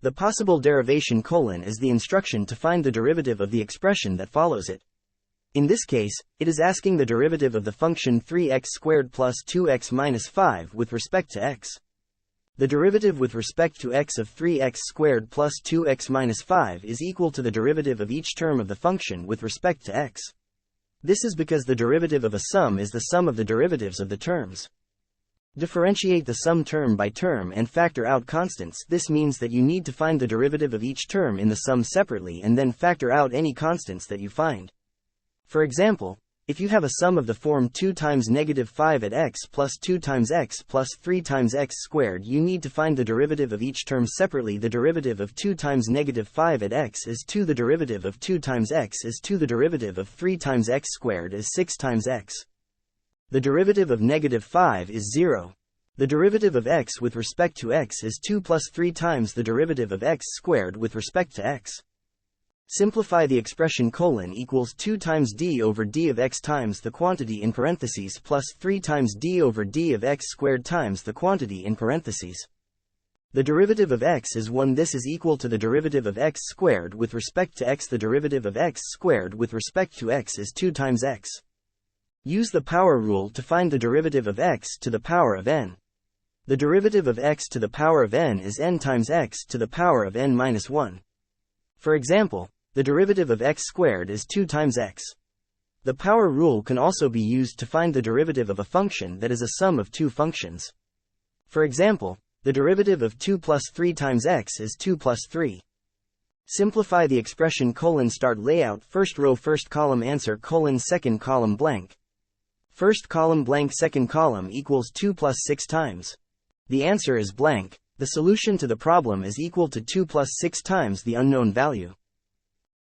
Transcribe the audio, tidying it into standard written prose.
The possible derivation : is the instruction to find the derivative of the expression that follows it. In this case, it is asking the derivative of the function 3x squared plus 2x minus 5 with respect to x. The derivative with respect to x of 3x squared plus 2x minus 5 is equal to the derivative of each term of the function with respect to x. This is because the derivative of a sum is the sum of the derivatives of the terms. Differentiate the sum term by term and factor out constants. This means that you need to find the derivative of each term in the sum separately and then factor out any constants that you find. For example, if you have a sum of the form 2 times negative 5 at x plus 2 times x plus 3 times x squared, you need to find the derivative of each term separately. The derivative of 2 times negative 5 at x is 2. The derivative of 2 times x is 2. The derivative of 3 times x squared is 6 times x. The derivative of negative 5 is 0. The derivative of x with respect to x is 2 plus 3 times the derivative of x squared with respect to x. Simplify the expression : equals 2 times d over d of x times the quantity in parentheses plus 3 times d over d of x squared times the quantity in parentheses. The derivative of x is 1. This is equal to the derivative of x squared with respect to x. The derivative of x squared with respect to x is 2 times x. Use the power rule to find the derivative of x to the power of n. The derivative of x to the power of n is n times x to the power of n minus 1. For example, the derivative of x squared is 2 times x. The power rule can also be used to find the derivative of a function that is a sum of two functions. For example, the derivative of 2 plus 3 times x is 2 plus 3. Simplify the expression : start layout, first row first column, answer : second column blank. First column blank, second column equals 2 plus 6 times. The answer is blank. The solution to the problem is equal to 2 plus 6 times the unknown value.